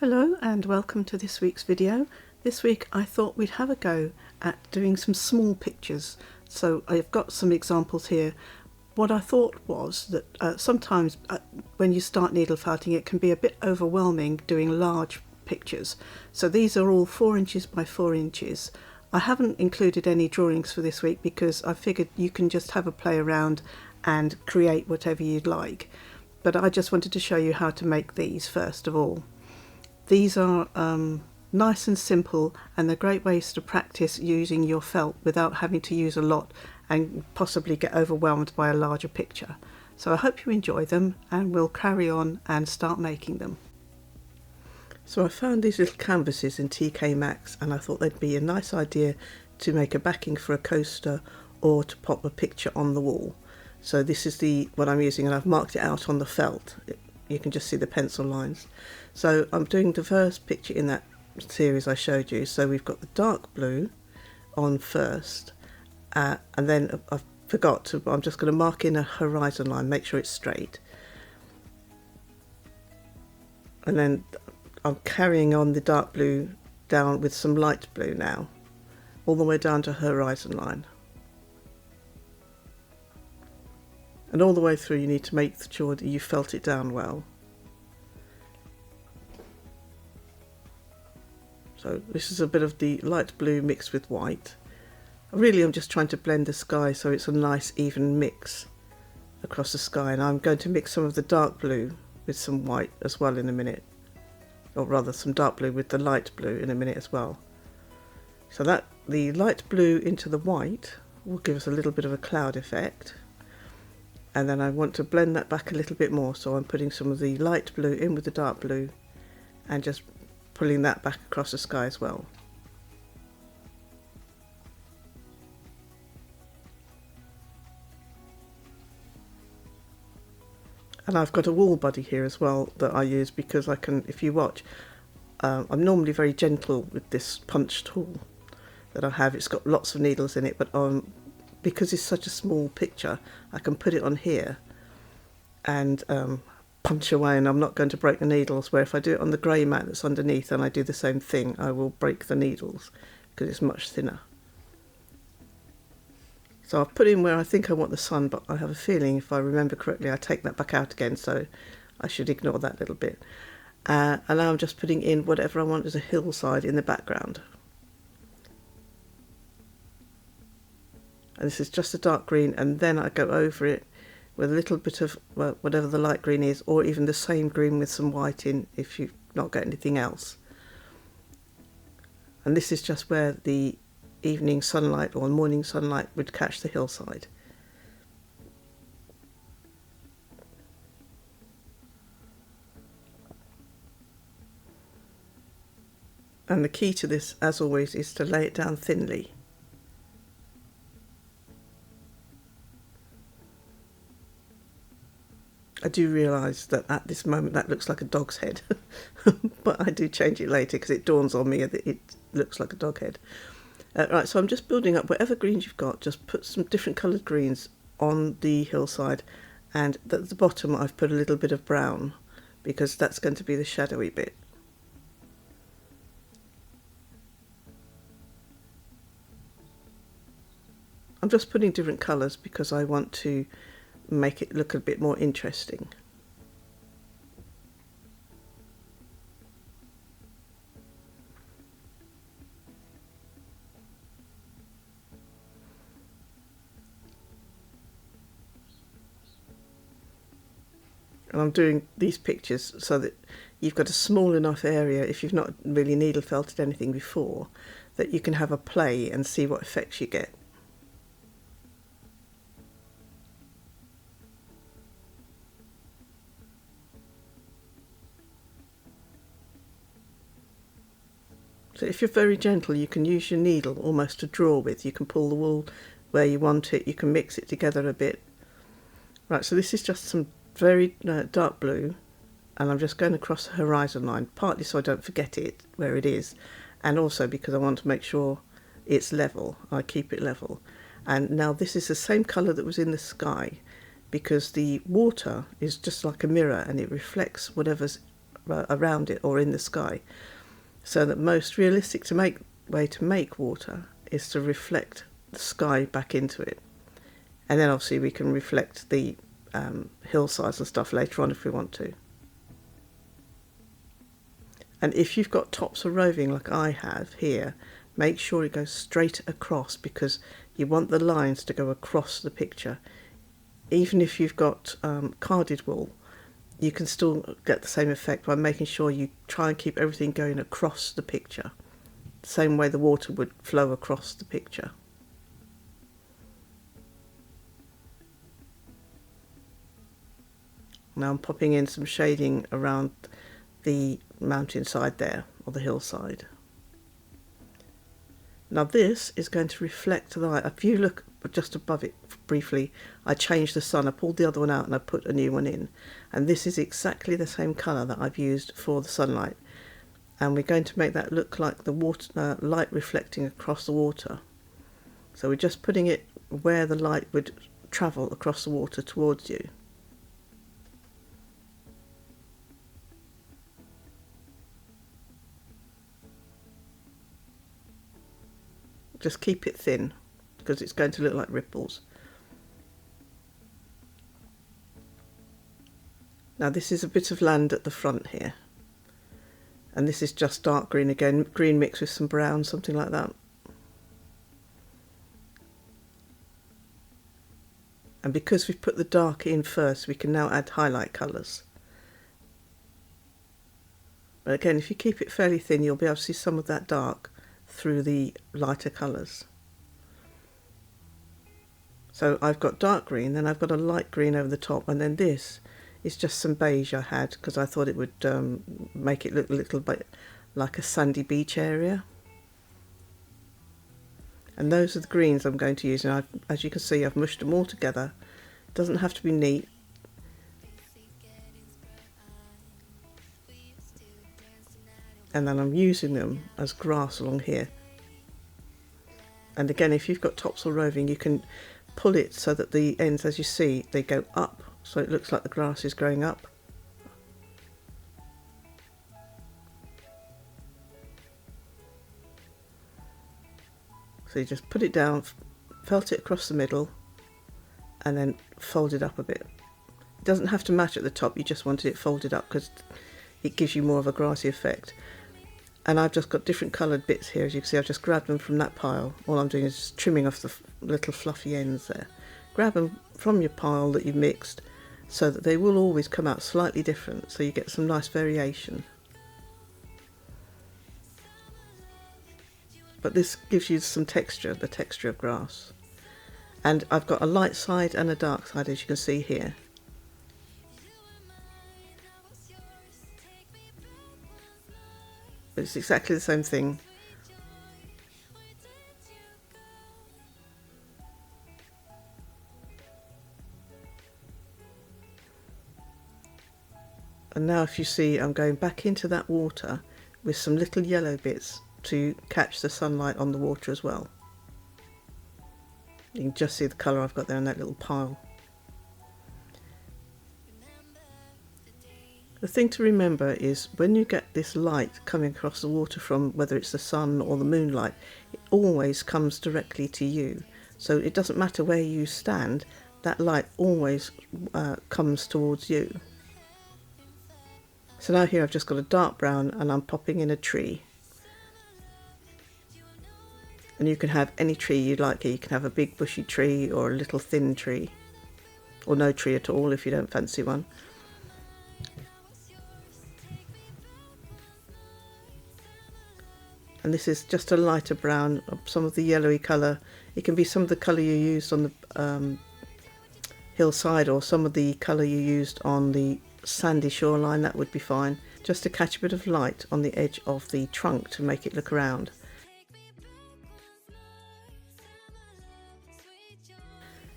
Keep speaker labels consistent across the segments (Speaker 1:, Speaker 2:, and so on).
Speaker 1: Hello and welcome to this week's video. This week I thought we'd have a go at doing some small pictures. So I've got some examples here. What I thought was that sometimes when you start needle felting it can be a bit overwhelming doing large pictures. So these are all 4 inches by 4 inches. I haven't included any drawings for this week because I figured you can just have a play around and create whatever you'd like. But I just wanted to show you how to make these first of all. These are nice and simple, and they're great ways to practice using your felt without having to use a lot and possibly get overwhelmed by a larger picture. So I hope you enjoy them, and we'll carry on and start making them. So I found these little canvases in TK Maxx, and I thought they'd be a nice idea to make a backing for a coaster or to pop a picture on the wall. So this is what I'm using, and I've marked it out on the felt. You can just see the pencil lines. So I'm doing the first picture in that series I showed you. So we've got the dark blue on first, and then I forgot to, I'm just going to mark in a horizon line, make sure it's straight. And then I'm carrying on the dark blue down with some light blue now, all the way down to horizon line. And all the way through you need to make sure that you felt it down well. So this is a bit of the light blue mixed with white. Really I'm just trying to blend the sky so it's a nice even mix across the sky, and I'm going to mix some of the dark blue with some white as well in a minute. Or rather some dark blue with the light blue in a minute as well. So that the light blue into the white will give us a little bit of a cloud effect. And then I want to blend that back a little bit more, so I'm putting some of the light blue in with the dark blue and just pulling that back across the sky as well. And I've got a wall buddy here as well that I use because I can, if you watch, I'm normally very gentle with this punch tool that I have. It's got lots of needles in it, but because it's such a small picture, I can put it on here and punch away, and I'm not going to break the needles, where if I do it on the grey mat that's underneath and I do the same thing, I will break the needles because it's much thinner. So I've put in where I think I want the sun, but I have a feeling, if I remember correctly, I take that back out again, so I should ignore that little bit. And now I'm just putting in whatever I want as a hillside in the background. And this is just a dark green, and then I go over it with a little bit of whatever the light green is, or even the same green with some white in if you've not got anything else. And this is just where the evening sunlight or morning sunlight would catch the hillside. And the key to this, as always, is to lay it down thinly. I do realise that at this moment that looks like a dog's head, but I do change it later because it dawns on me that it looks like a dog head. Right, so I'm just building up whatever greens you've got, just put some different coloured greens on the hillside, and at the bottom I've put a little bit of brown because that's going to be the shadowy bit. I'm just putting different colours because I want to make it look a bit more interesting. And I'm doing these pictures so that you've got a small enough area, if you've not really needle felted anything before, that you can have a play and see what effects you get. So if you're very gentle, you can use your needle almost to draw with. You can pull the wool where you want it, you can mix it together a bit. Right, so this is just some very dark blue, and I'm just going across the horizon line, partly so I don't forget it where it is, and also because I want to make sure it's level. I keep it level. And now this is the same colour that was in the sky, because the water is just like a mirror and it reflects whatever's around it or in the sky. So the most realistic way to make water is to reflect the sky back into it. And then obviously we can reflect the hillsides and stuff later on if we want to. And if you've got tops of roving like I have here, make sure it goes straight across, because you want the lines to go across the picture. Even if you've got carded wool, you can still get the same effect by making sure you try and keep everything going across the picture, the same way the water would flow across the picture. Now I'm popping in some shading around the mountainside there, or the hillside. Now this is going to reflect the light. If you look just above it briefly, I changed the sun, I pulled the other one out and I put a new one in. And this is exactly the same colour that I've used for the sunlight. And we're going to make that look like the water, light reflecting across the water. So we're just putting it where the light would travel across the water towards you. Just keep it thin, because it's going to look like ripples. Now this is a bit of land at the front here. And this is just dark green again, green mixed with some brown, something like that. And because we've put the dark in first, we can now add highlight colours. But again, if you keep it fairly thin, you'll be able to see some of that dark through the lighter colours. So I've got dark green, then I've got a light green over the top, and then this is just some beige I had because I thought it would make it look a little bit like a sandy beach area. And those are the greens I'm going to use, and as you can see, I've mushed them all together. It doesn't have to be neat. And then I'm using them as grass along here. And again, if you've got topsail roving, you can pull it so that the ends, as you see, they go up, so it looks like the grass is growing up. So you just put it down, felt it across the middle, and then fold it up a bit. It doesn't have to match at the top, you just wanted it folded up because it gives you more of a grassy effect. And I've just got different coloured bits here, as you can see. I've just grabbed them from that pile. All I'm doing is just trimming off the little fluffy ends there. Grab them from your pile that you've mixed, so that they will always come out slightly different, so you get some nice variation. But this gives you some texture, the texture of grass. And I've got a light side and a dark side, as you can see here. But it's exactly the same thing. And now if you see, I'm going back into that water with some little yellow bits to catch the sunlight on the water as well. You can just see the colour I've got there in that little pile. The thing to remember is when you get this light coming across the water from whether it's the sun or the moonlight, it always comes directly to you. So it doesn't matter where you stand, that light always comes towards you. So now here I've just got a dark brown and I'm popping in a tree. And you can have any tree you like here. You can have a big bushy tree or a little thin tree, or no tree at all if you don't fancy one. And this is just a lighter brown, some of the yellowy colour. It can be some of the colour you used on the hillside, or some of the colour you used on the sandy shoreline, that would be fine. Just to catch a bit of light on the edge of the trunk to make it look round.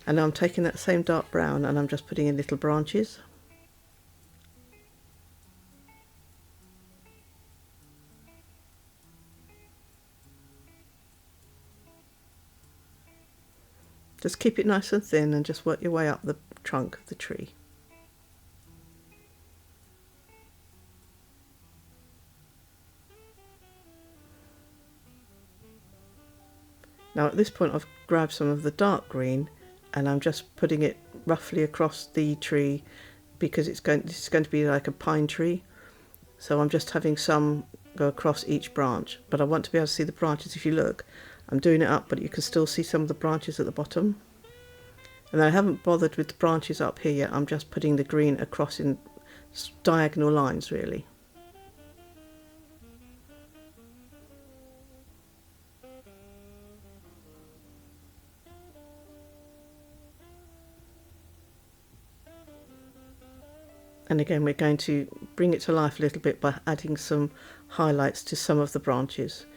Speaker 1: And now I'm taking that same dark brown and I'm just putting in little branches. Just keep it nice and thin and just work your way up the trunk of the tree. Now at this point I've grabbed some of the dark green and I'm just putting it roughly across the tree because this is going to be like a pine tree. So I'm just having some go across each branch, but I want to be able to see the branches. If you look, I'm doing it up, but you can still see some of the branches at the bottom. And I haven't bothered with the branches up here yet, I'm just putting the green across in diagonal lines really. And again, we're going to bring it to life a little bit by adding some highlights to some of the branches.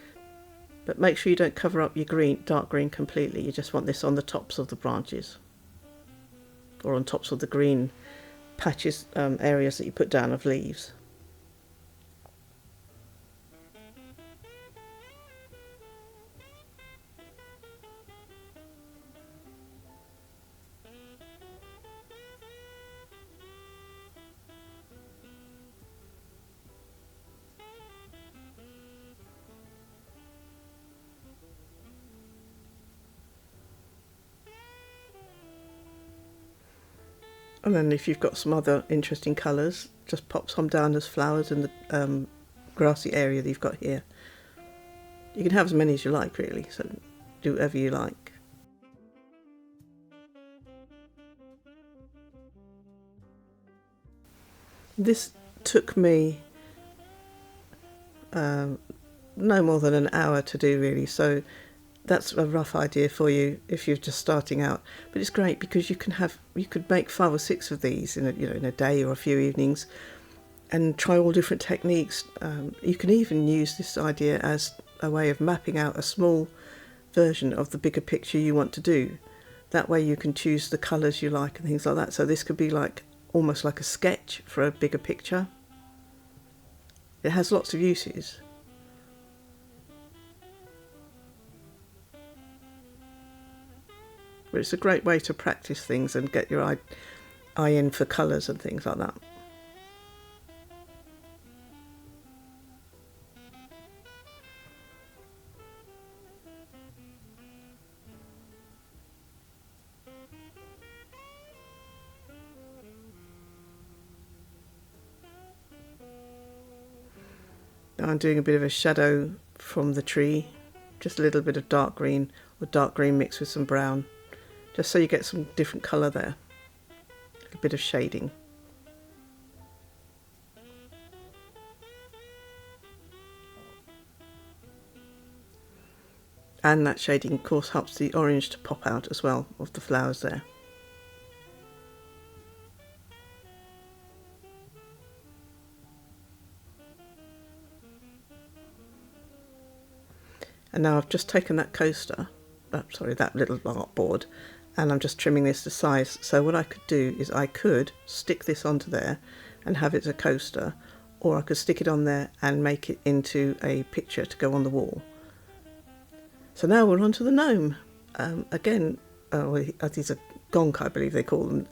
Speaker 1: But make sure you don't cover up your dark green completely. You just want this on the tops of the branches, or on tops of the green patches, areas that you put down of leaves. And then if you've got some other interesting colours, just pop some down as flowers in the grassy area that you've got here. You can have as many as you like really, so do whatever you like. This took me no more than an hour to do really, so that's a rough idea for you if you're just starting out. But it's great because you could make 5 or 6 of these in a day or a few evenings, and try all different techniques. You can even use this idea as a way of mapping out a small version of the bigger picture you want to do. That way you can choose the colours you like and things like that. So this could be like almost like a sketch for a bigger picture. It has lots of uses. But it's a great way to practice things and get your eye in for colours and things like that. Now I'm doing a bit of a shadow from the tree, just a little bit of dark green, or dark green mixed with some brown, just so you get some different colour there, a bit of shading. And that shading of course helps the orange to pop out as well of the flowers there. And now I've just taken that coaster, that little art board, and I'm just trimming this to size. So what I could do is I could stick this onto there and have it as a coaster, or I could stick it on there and make it into a picture to go on the wall. So now we're on to the gnome. Again, these are Gonk, I believe they call them.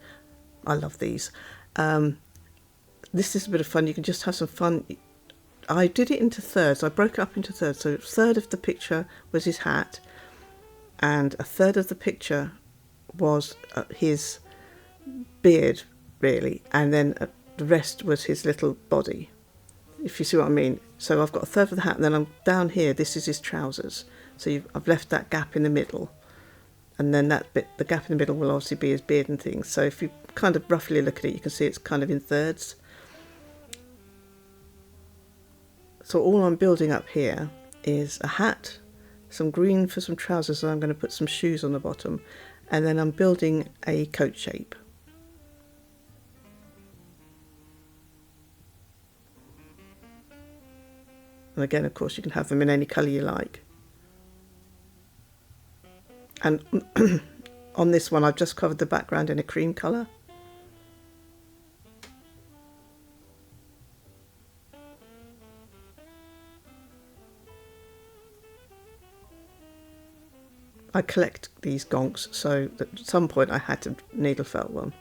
Speaker 1: I love these. This is a bit of fun. You can just have some fun. I did it into thirds. I broke it up into thirds. So a third of the picture was his hat, and a third of the picture was his beard, really, and then the rest was his little body, if you see what I mean. So I've got a third of the hat, and then I'm down here. This is his trousers. So I've left that gap in the middle, and then that bit, the gap in the middle, will obviously be his beard and things. So if you kind of roughly look at it, you can see it's kind of in thirds. So all I'm building up here is a hat, some green for some trousers, and I'm going to put some shoes on the bottom, and then I'm building a coat shape. And again, of course, you can have them in any colour you like. And on this one, I've just covered the background in a cream colour. I collect these gonks, so at some point I had to needle felt one.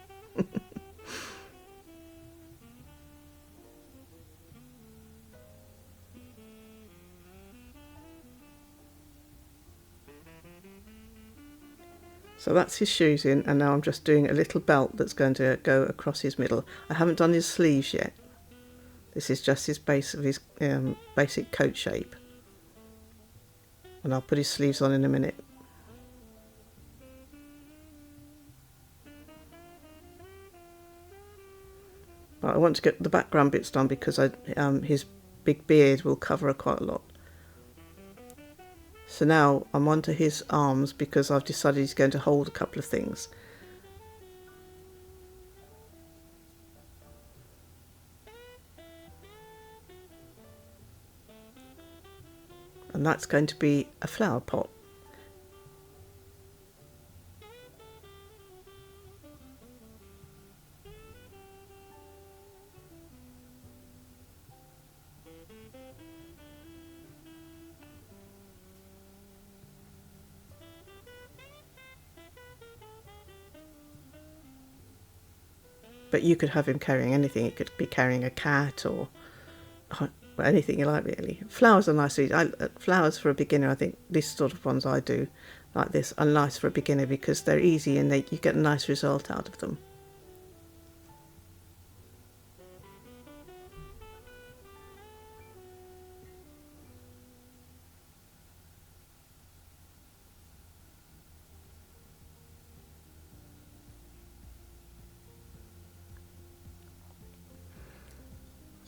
Speaker 1: So that's his shoes in, and now I'm just doing a little belt that's going to go across his middle. I haven't done his sleeves yet. This is just his base of his basic coat shape. And I'll put his sleeves on in a minute. But I want to get the background bits done because his big beard will cover quite a lot. So now I'm onto his arms because I've decided he's going to hold a couple of things. And that's going to be a flower pot. But you could have him carrying anything. It could be carrying a cat or anything you like, really. Flowers are nice. Flowers for a beginner, I think these sort of ones I do like this are nice for a beginner because they're easy and you get a nice result out of them.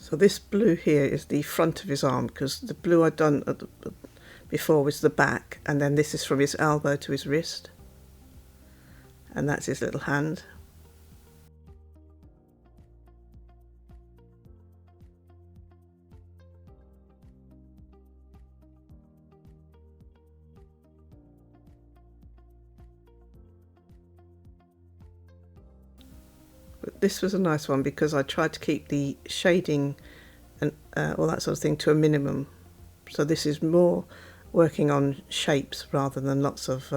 Speaker 1: So this blue here is the front of his arm because the blue I'd done before was the back, and then this is from his elbow to his wrist, and that's his little hand. But this was a nice one because I tried to keep the shading and all that sort of thing to a minimum. So this is more working on shapes rather than lots of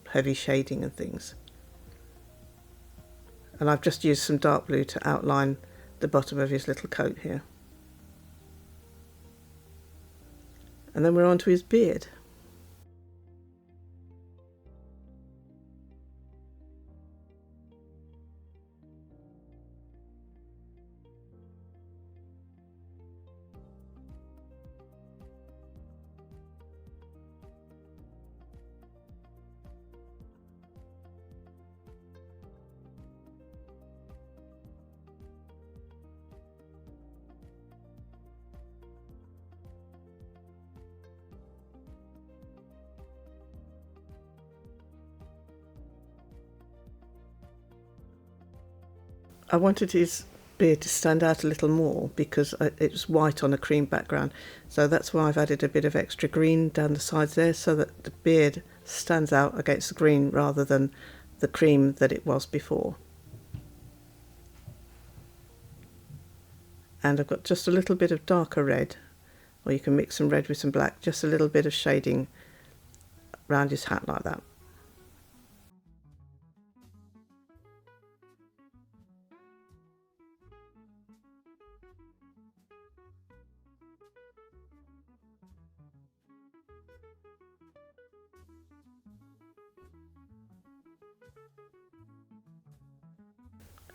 Speaker 1: heavy shading and things. And I've just used some dark blue to outline the bottom of his little coat here. And then we're on to his beard. I wanted his beard to stand out a little more because it was white on a cream background, so that's why I've added a bit of extra green down the sides there so that the beard stands out against the green rather than the cream that it was before. And I've got just a little bit of darker red, or you can mix some red with some black, just a little bit of shading around his hat like that.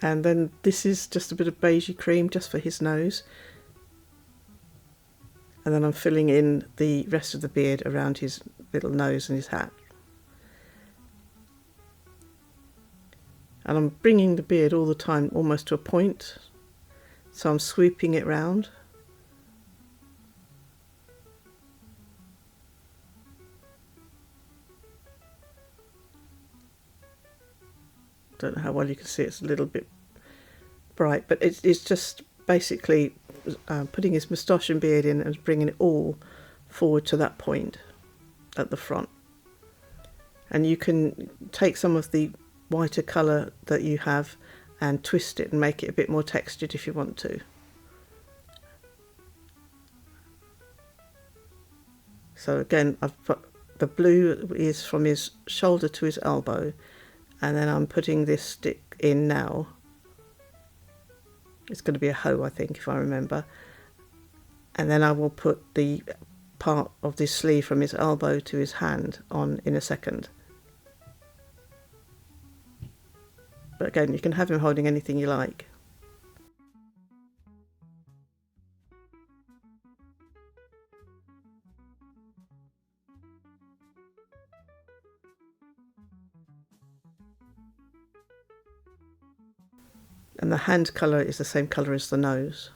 Speaker 1: And then this is just a bit of beigey cream just for his nose. And then I'm filling in the rest of the beard around his little nose and his hat. And I'm bringing the beard all the time almost to a point. So I'm sweeping it round. Don't know how well you can see, it's a little bit bright, but it's just basically putting his moustache and beard in and bringing it all forward to that point at the front. And you can take some of the whiter colour that you have and twist it and make it a bit more textured if you want to. So again, I've put the blue is from his shoulder to his elbow, and then I'm putting this stick in now. It's going to be a hoe, I think, if I remember. And then I will put the part of this sleeve from his elbow to his hand on in a second. But again, you can have him holding anything you like. And the hand colour is the same colour as the nose.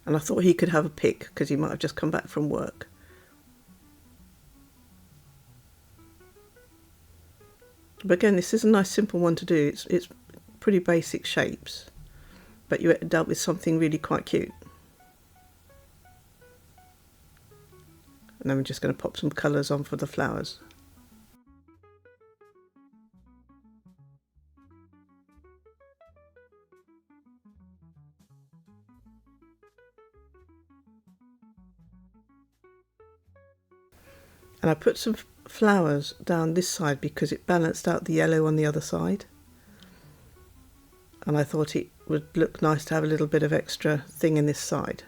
Speaker 1: And I thought he could have a pick because he might have just come back from work. But again, this is a nice simple one to do. It's pretty basic shapes, but you end up with something really quite cute. And then we're just going to pop some colours on for the flowers. And I put some flowers down this side because it balanced out the yellow on the other side. And I thought it would look nice to have a little bit of extra thing in this side.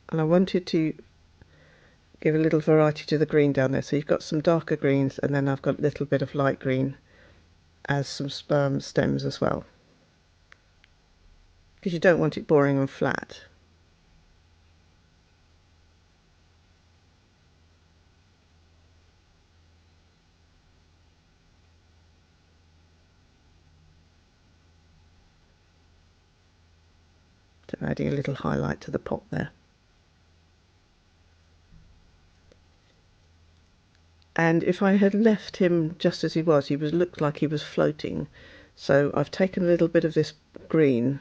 Speaker 1: And I wanted to give a little variety to the green down there. So you've got some darker greens, and then I've got a little bit of light green as some stems as well. Because you don't want it boring and flat. So adding a little highlight to the pot there. And if I had left him just as he looked like he was floating. So I've taken a little bit of this green.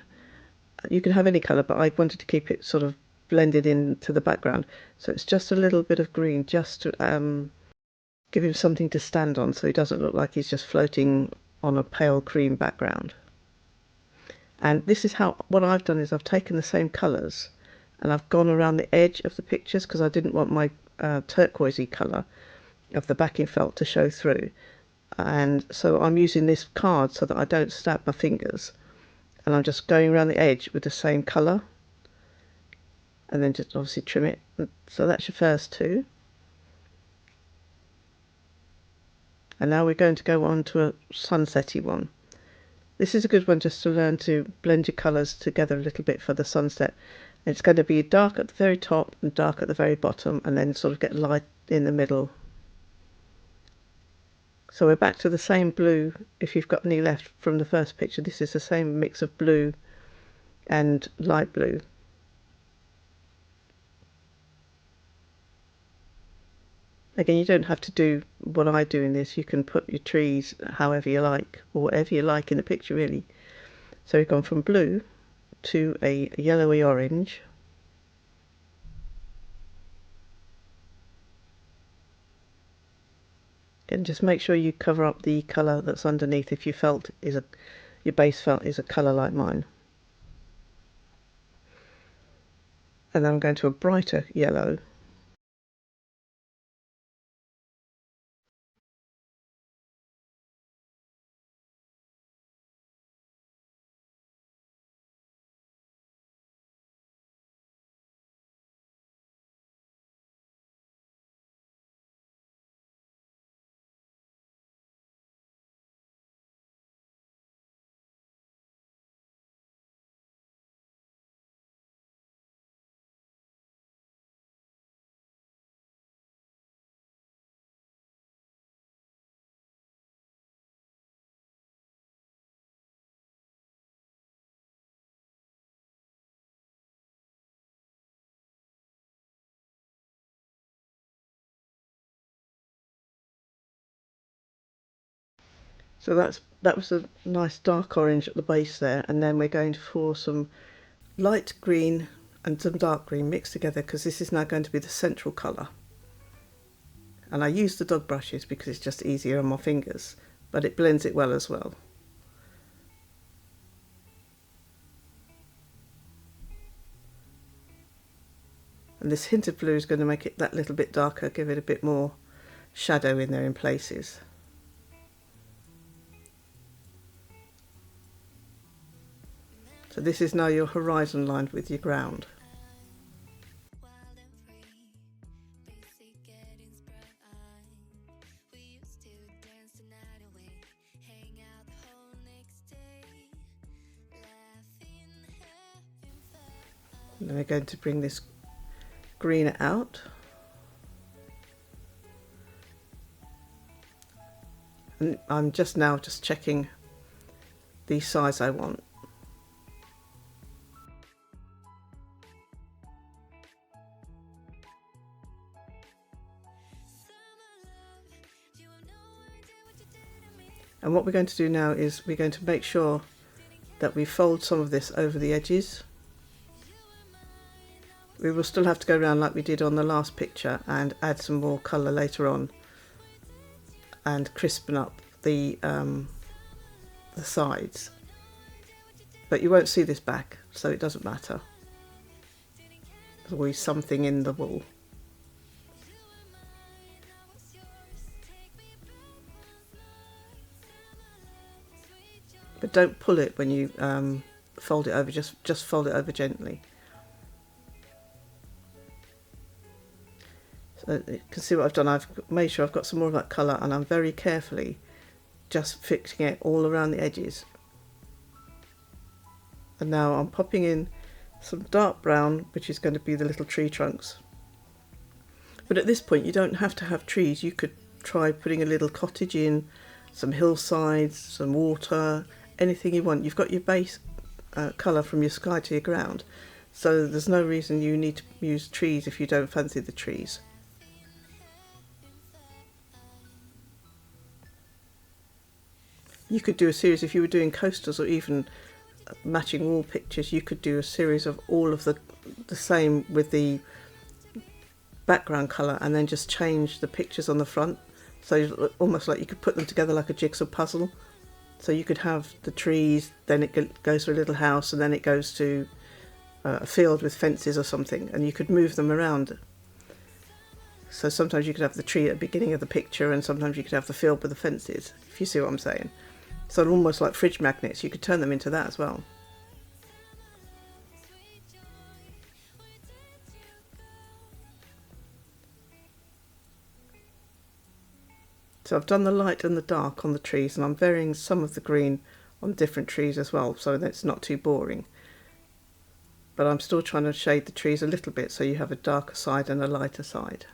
Speaker 1: You can have any colour, but I wanted to keep it sort of blended into the background. So it's just a little bit of green, just to give him something to stand on, so he doesn't look like he's just floating on a pale cream background. And this is what I've done is I've taken the same colours and I've gone around the edge of the pictures because I didn't want my turquoisey colour of the backing felt to show through. And so I'm using this card so that I don't stab my fingers, and I'm just going around the edge with the same colour, and then just obviously trim it. So that's your first two. And now we're going to go on to a sunsetty one. This is a good one just to learn to blend your colours together a little bit for the sunset. And it's going to be dark at the very top and dark at the very bottom, and then sort of get light in the middle. So we're back to the same blue. If you've got any left from the first picture, this is the same mix of blue and light blue. Again, you don't have to do what I do in this. You can put your trees however you like, or whatever you like in the picture really. So we've gone from blue to a yellowy orange. And just make sure you cover up the colour that's underneath if your base felt is a colour like mine. And then I'm going to a brighter yellow. So that was a nice dark orange at the base there, and then we're going for some light green and some dark green mixed together, because this is now going to be the central colour. And I use the dog brushes because it's just easier on my fingers, but it blends it well as well. And this hint of blue is going to make it that little bit darker, give it a bit more shadow in there in places. So this is now your horizon lined with your ground. And then we're going to bring this green out. And I'm just checking the size I want. And what we're going to do now is we're going to make sure that we fold some of this over the edges. We will still have to go around like we did on the last picture and add some more colour later on and crispen up the sides. But you won't see this back, so it doesn't matter. There's always something in the wool. But don't pull it when you fold it over, just fold it over gently. So you can see what I've done. I've made sure I've got some more of that colour, and I'm very carefully just fixing it all around the edges. And now I'm popping in some dark brown, which is going to be the little tree trunks. But at this point you don't have to have trees. You could try putting a little cottage in, some hillsides, some water, anything you want. You've got your base colour from your sky to your ground, so there's no reason you need to use trees if you don't fancy the trees. You could do a series, if you were doing coasters or even matching wall pictures, you could do a series of all of the same with the background colour, and then just change the pictures on the front. So almost like you could put them together like a jigsaw puzzle. So you could have the trees, then it goes to a little house, and then it goes to a field with fences or something, and you could move them around. So sometimes you could have the tree at the beginning of the picture, and sometimes you could have the field with the fences, if you see what I'm saying. So almost like fridge magnets, you could turn them into that as well. So I've done the light and the dark on the trees, and I'm varying some of the green on different trees as well, so that it's not too boring. But I'm still trying to shade the trees a little bit so you have a darker side and a lighter side.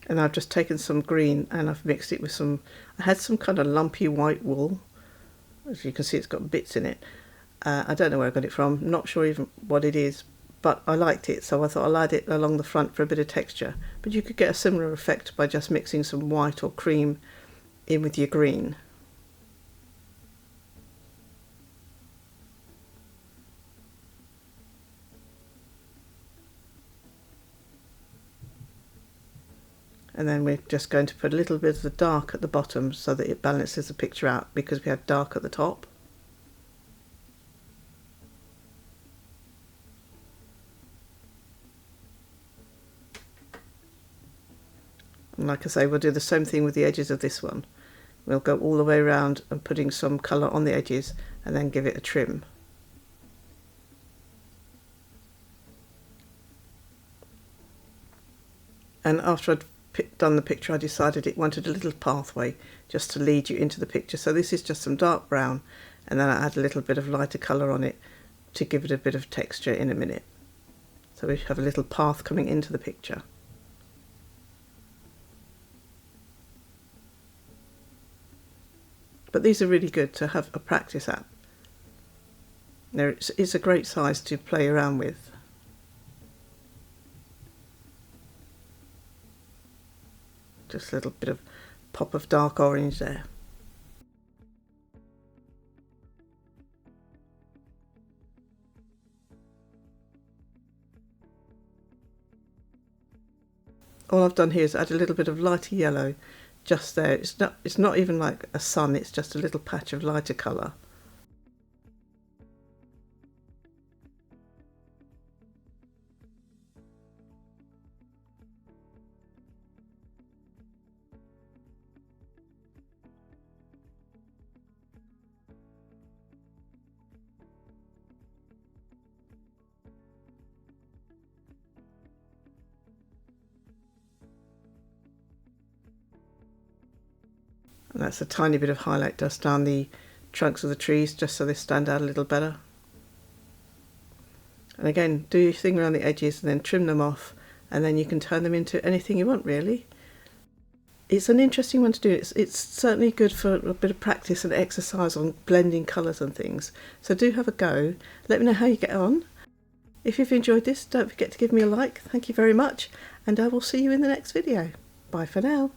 Speaker 1: And I've just taken some green and I've mixed it with some, I had some kind of lumpy white wool. As you can see, it's got bits in it. I don't know where I got it from, not sure even what it is, but I liked it, so I thought I'll add it along the front for a bit of texture. But you could get a similar effect by just mixing some white or cream in with your green. And then we're just going to put a little bit of the dark at the bottom so that it balances the picture out, because we had dark at the top. And like I say, we'll do the same thing with the edges of this one. We'll go all the way around and putting some colour on the edges and then give it a trim. And after I'd done the picture, I decided it wanted a little pathway just to lead you into the picture. So this is just some dark brown, and then I add a little bit of lighter colour on it to give it a bit of texture in a minute. So we have a little path coming into the picture. But these are really good to have a practice at. It's a great size to play around with. Just a little bit of pop of dark orange there. All I've done here is add a little bit of lighter yellow just there. It's not even like a sun, it's just a little patch of lighter colour. And that's a tiny bit of highlight dust down the trunks of the trees just so they stand out a little better. And again, do your thing around the edges and then trim them off, and then you can turn them into anything you want, really. It's an interesting one to do. It's certainly good for a bit of practice and exercise on blending colours and things. So do have a go. Let me know how you get on. If you've enjoyed this, don't forget to give me a like. Thank you very much, and I will see you in the next video. Bye for now.